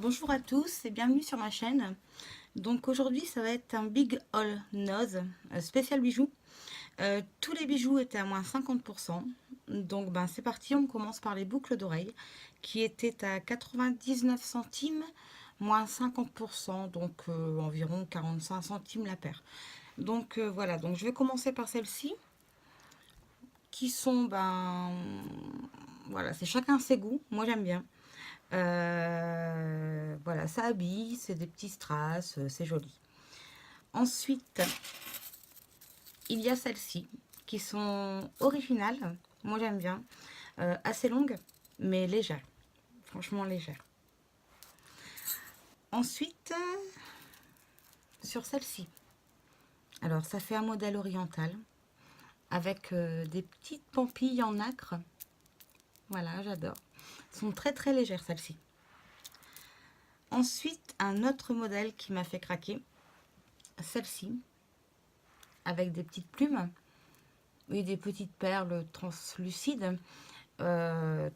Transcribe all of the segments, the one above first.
Bonjour à tous et bienvenue sur ma chaîne. Donc aujourd'hui ça va être un Big Haul Nose spécial bijoux. Tous les bijoux étaient à moins 50%. Donc ben, c'est parti, on commence par les boucles d'oreilles qui étaient à 99 centimes moins 50%, donc environ 45 centimes la paire. Donc voilà, donc je vais commencer par celles-ci qui sont, ben voilà, c'est chacun ses goûts, moi j'aime bien. Voilà, ça habille, c'est des petits strass, c'est joli. Ensuite, il y a celles-ci qui sont originales, moi j'aime bien, assez longues, mais légères, franchement légères. Ensuite, sur celle-ci, alors ça fait un modèle oriental avec des petites pampilles en nacre. Voilà, j'adore. Elles sont très très légères celles-ci. Ensuite, un autre modèle qui m'a fait craquer, celle-ci, avec des petites plumes. Oui, des petites perles translucides. Euh,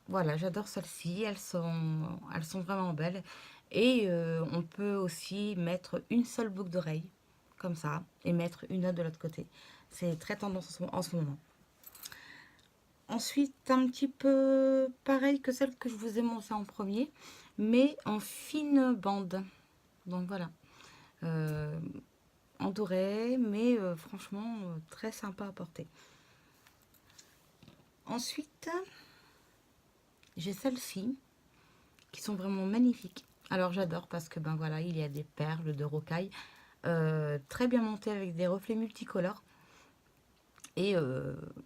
voilà, j'adore celles-ci. Elles sont vraiment belles. Et on peut aussi mettre une seule boucle d'oreille, comme ça, et mettre une autre de l'autre côté. C'est très tendance en ce moment. Ensuite, un petit peu pareil que celle que je vous ai montrée en premier, mais en fine bande. Donc voilà. Euh, en doré, mais franchement, très sympa à porter. Ensuite, j'ai celles-ci qui sont vraiment magnifiques. Alors j'adore parce que ben voilà, il y a des perles de rocaille très bien montées avec des reflets multicolores et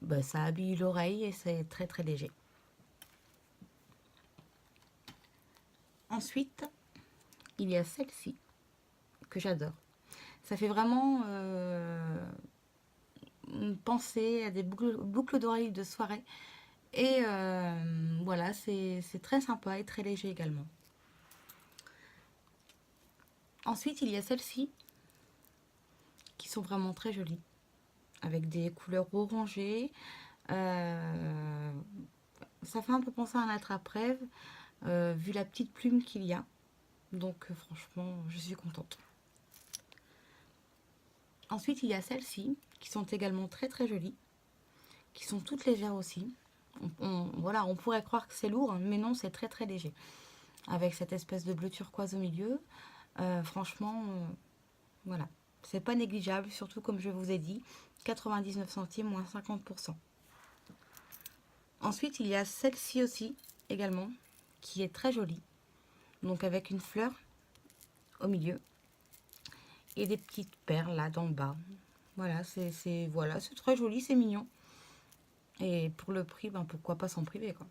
ben, ça habille l'oreille et c'est très très léger. Ensuite, il y a celle-ci que j'adore. Ça fait vraiment penser à des boucles d'oreilles de soirée et voilà, c'est très sympa et très léger également. Ensuite, il y a celles-ci qui sont vraiment très jolies avec des couleurs orangées. Euh, Ça fait un peu penser à un attrape-rêve, vu la petite plume qu'il y a. Donc franchement, je suis contente. Ensuite, il y a celles-ci, qui sont également très très jolies, qui sont toutes légères aussi. Voilà, on pourrait croire que c'est lourd, mais non, c'est très très léger. Avec cette espèce de bleu turquoise au milieu. Franchement, voilà. C'est pas négligeable, surtout comme je vous ai dit, 99 centimes moins 50%. Ensuite, il y a celle-ci aussi, également, qui est très jolie. Donc avec une fleur au milieu et des petites perles là dans le bas. Voilà, voilà, c'est très joli, c'est mignon. Et pour le prix, ben pourquoi pas s'en priver quoi.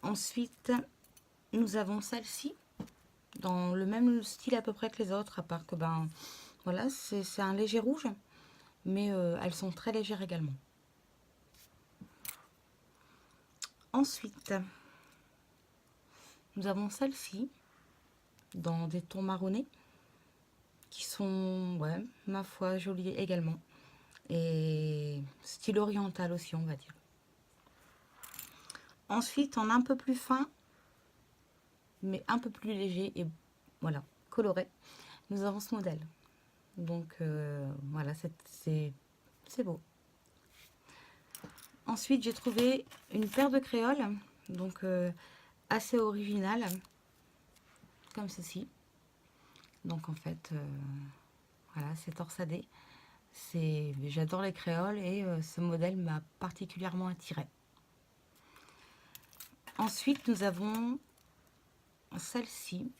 Ensuite, nous avons celle-ci dans le même style à peu près que les autres, à part que ben voilà, c'est un léger rouge, mais elles sont très légères également. Ensuite, nous avons celle-ci dans des tons marronnés qui sont, ouais, ma foi, jolies également. Et style oriental aussi, on va dire. Ensuite, en un peu plus fin, mais un peu plus léger et voilà, coloré, nous avons ce modèle. Donc voilà, c'est beau. Ensuite, j'ai trouvé une paire de créoles, donc assez originale, comme ceci. Donc en fait, voilà, c'est torsadé. J'adore les créoles et ce modèle m'a particulièrement attirée. Ensuite, nous avons celle-ci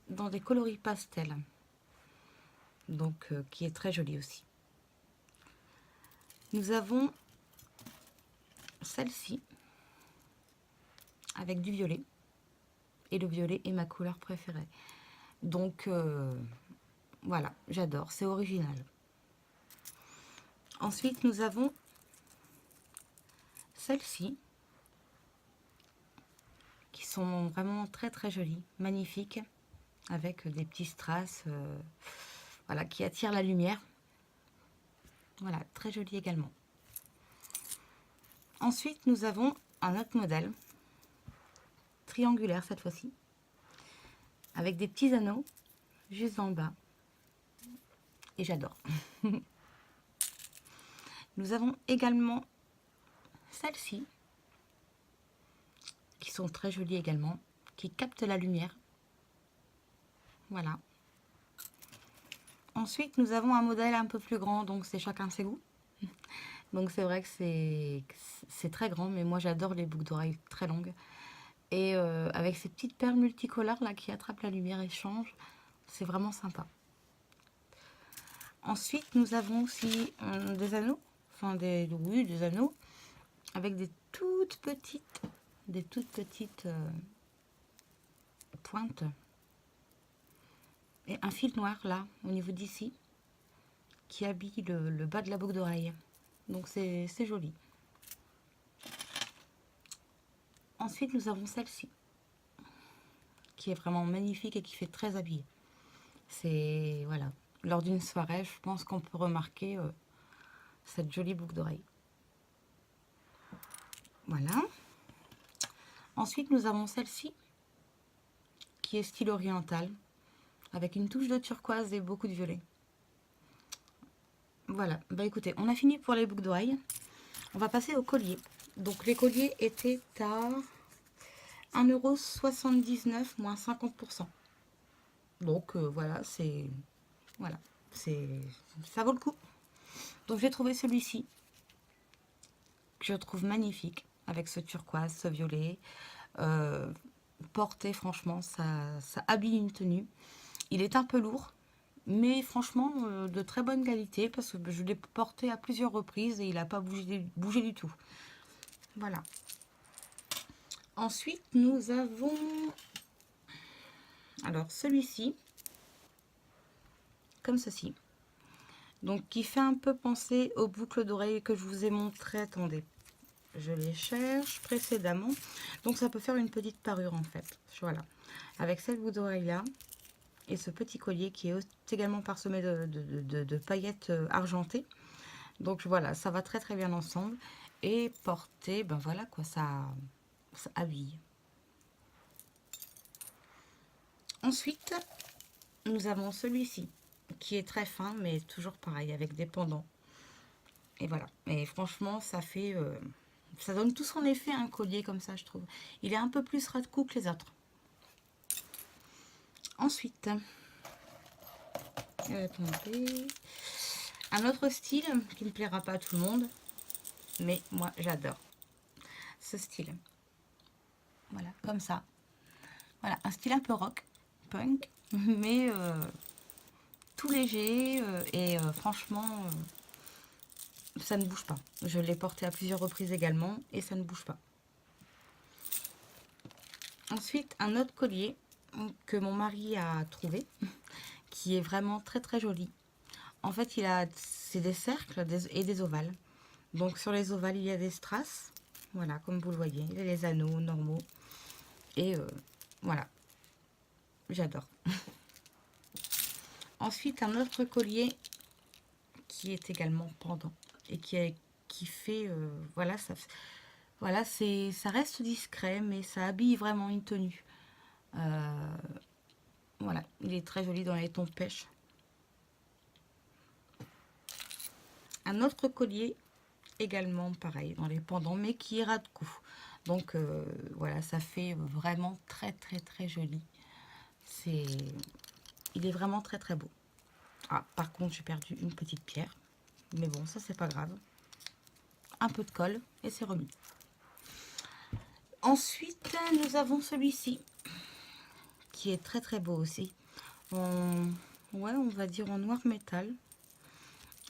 dans des coloris pastels, donc qui est très jolie aussi. Nous avons celle-ci avec du violet, et le violet est ma couleur préférée. Donc voilà, j'adore, c'est original. Ensuite, nous avons celles-ci qui sont vraiment très très jolies, magnifiques, avec des petits strass voilà, qui attirent la lumière. Voilà, très joli également. Ensuite, nous avons un autre modèle triangulaire cette fois-ci, avec des petits anneaux juste dans le bas. Et j'adore. Nous avons également celles-ci, qui sont très jolies également, qui captent la lumière. Voilà. Ensuite, nous avons un modèle un peu plus grand, donc c'est chacun ses goûts. Donc c'est vrai que c'est très grand, mais moi j'adore les boucles d'oreilles très longues. Et avec ces petites perles multicolores là qui attrapent la lumière et changent, c'est vraiment sympa. Ensuite, nous avons aussi des anneaux, enfin oui, des anneaux, avec des toutes petites pointes. Et un fil noir là, au niveau d'ici, qui habille le bas de la boucle d'oreille. Donc c'est joli. Ensuite, nous avons celle-ci, qui est vraiment magnifique et qui fait très habillée. C'est, voilà, lors d'une soirée, je pense qu'on peut remarquer cette jolie boucle d'oreille. Voilà. Ensuite, nous avons celle-ci, qui est style oriental, avec une touche de turquoise et beaucoup de violet. Voilà, bah écoutez, on a fini pour les boucles d'oreilles. On va passer au collier. Donc les colliers étaient à 1,79 € moins 50%. Donc voilà, ça vaut le coup. Donc j'ai trouvé celui-ci, que je trouve magnifique, avec ce turquoise, ce violet. Porté, franchement, ça habille une tenue. Il est un peu lourd, mais franchement, de très bonne qualité, parce que je l'ai porté à plusieurs reprises et il n'a pas bougé du tout. Voilà. Ensuite, nous avons alors celui-ci, comme ceci. Donc, qui fait un peu penser aux boucles d'oreilles que je vous ai montré. Attendez, je les cherche précédemment. Donc, ça peut faire une petite parure en fait. Voilà. Avec cette boucle d'oreille là et ce petit collier qui est également parsemé de paillettes argentées. Donc, voilà, ça va très très bien ensemble. Et porter, ben voilà quoi, ça habille. Ensuite, nous avons celui-ci qui est très fin, mais toujours pareil, avec des pendants. Et voilà. Et franchement, ça fait... ça donne tout son effet, un collier comme ça, je trouve. Il est un peu plus ras de cou que les autres. Ensuite, attendez, un autre style qui ne plaira pas à tout le monde, mais moi, j'adore ce style. Voilà, comme ça. Voilà, un style un peu rock, punk, mais tout léger et franchement... ça ne bouge pas. Je l'ai porté à plusieurs reprises également et ça ne bouge pas. Ensuite, un autre collier que mon mari a trouvé, qui est vraiment très très joli. En fait, c'est des cercles et des ovales. Donc sur les ovales, il y a des strass. Voilà, comme vous le voyez. Il y a les anneaux normaux. Et voilà, j'adore. Ensuite, un autre collier qui est également pendant et qui fait, voilà, ça reste discret, mais ça habille vraiment une tenue. Voilà, il est très joli dans les tons pêche. Un autre collier, également pareil, dans les pendants, mais qui est ras de cou. Donc voilà, ça fait vraiment très très très joli. Il est vraiment très très beau. Ah, par contre, j'ai perdu une petite pierre. Mais bon, ça c'est pas grave. Un peu de colle et c'est remis. Ensuite, nous avons celui-ci, qui est très très beau aussi. Ouais, on va dire en noir métal.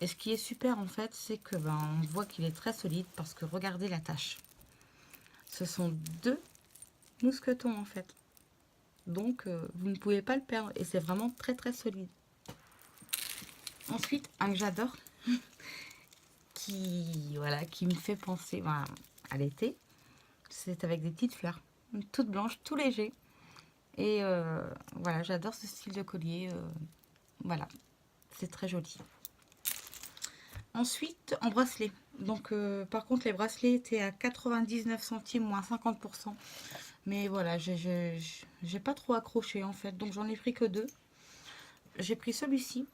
Et ce qui est super en fait, c'est que on voit qu'il est très solide parce que regardez la tache. Ce sont deux mousquetons en fait. Donc vous ne pouvez pas le perdre et c'est vraiment très très solide. Ensuite, un que j'adore, qui me fait penser à l'été. C'est avec des petites fleurs, toutes blanches, tout léger. Et voilà, j'adore ce style de collier. Voilà, c'est très joli. Ensuite, en bracelet. Donc, par contre, les bracelets étaient à 99 centimes moins 50%. Mais voilà, j'ai pas trop accroché en fait. Donc j'en ai pris que deux. J'ai pris celui-ci,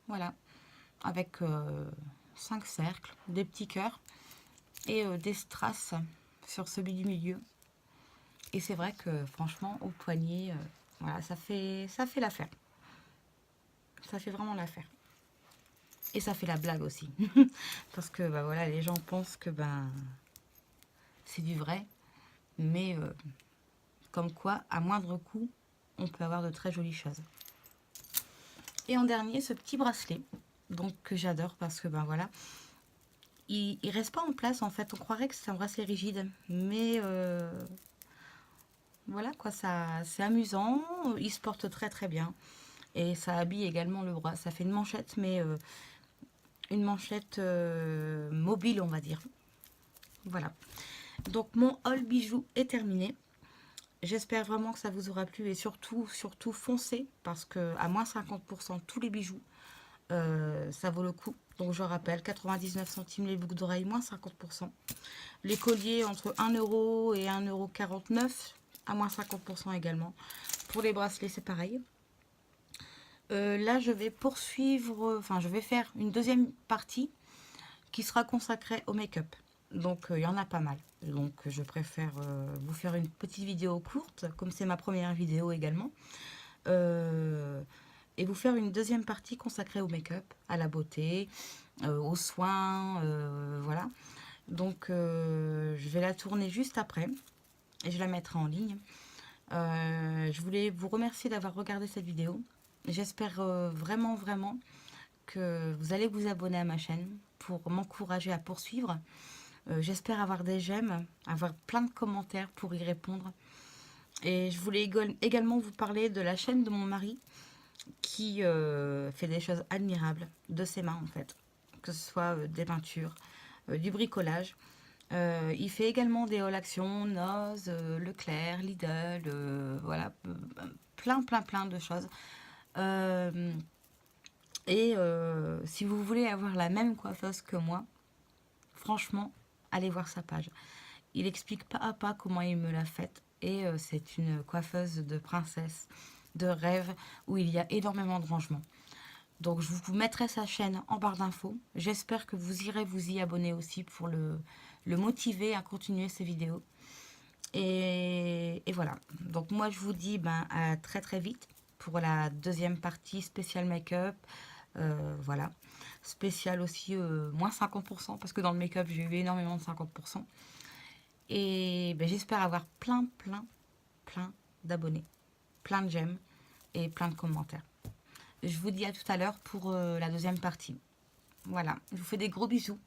voilà, avec 5 cercles, des petits cœurs et des strass sur celui du milieu. Et c'est vrai que franchement, au poignet, voilà, ça fait l'affaire. Ça fait vraiment l'affaire. Et ça fait la blague aussi. Parce que bah, voilà, les gens pensent que ben, c'est du vrai. Mais comme quoi, à moindre coût, on peut avoir de très jolies choses. Et en dernier, ce petit bracelet. Donc que j'adore parce que ben voilà, il reste pas en place en fait. On croirait que c'est un bracelet rigide. Mais voilà quoi, ça c'est amusant. Il se porte très très bien. Et ça habille également le bras. Ça fait une manchette mobile, on va dire. Voilà. Donc mon haul bijoux est terminé. J'espère vraiment que ça vous aura plu et surtout, surtout foncez parce que à moins 50% tous les bijoux, ça vaut le coup. Donc je rappelle, 99 centimes les boucles d'oreilles, moins 50%. Les colliers entre 1 € et 1,49 € à moins 50% également. Pour les bracelets, c'est pareil. Là, je vais poursuivre, enfin, je vais faire une deuxième partie qui sera consacrée au make-up. Donc, il y en a pas mal. Donc, je préfère vous faire une petite vidéo courte, comme c'est ma première vidéo également. Euh, et vous faire une deuxième partie consacrée au make-up, à la beauté, aux soins, voilà. Donc, je vais la tourner juste après et je la mettrai en ligne. Je voulais vous remercier d'avoir regardé cette vidéo. J'espère vraiment, vraiment que vous allez vous abonner à ma chaîne pour m'encourager à poursuivre. J'espère avoir des j'aime, avoir plein de commentaires pour y répondre. Et je voulais également vous parler de la chaîne de mon mari qui fait des choses admirables de ses mains en fait. Que ce soit des peintures, du bricolage. Il fait également des hauls actions, Noz, Leclerc, Lidl, voilà, plein, plein, plein de choses. Euh, et si vous voulez avoir la même coiffeuse que moi, franchement, allez voir sa page. Il explique pas à pas comment il me l'a faite. Et c'est une coiffeuse de princesse, de rêve, où il y a énormément de rangements. Donc je vous mettrai sa chaîne en barre d'infos. J'espère que vous irez vous y abonner aussi pour le motiver à continuer ses vidéos. Et voilà. Donc moi je vous dis ben, à très très vite pour la deuxième partie spécial make-up. Voilà. Spécial aussi moins 50% parce que dans le make-up j'ai eu énormément de 50%. Et ben, j'espère avoir plein plein plein d'abonnés, plein de j'aime et plein de commentaires. Je vous dis à tout à l'heure pour la deuxième partie. Voilà, je vous fais des gros bisous.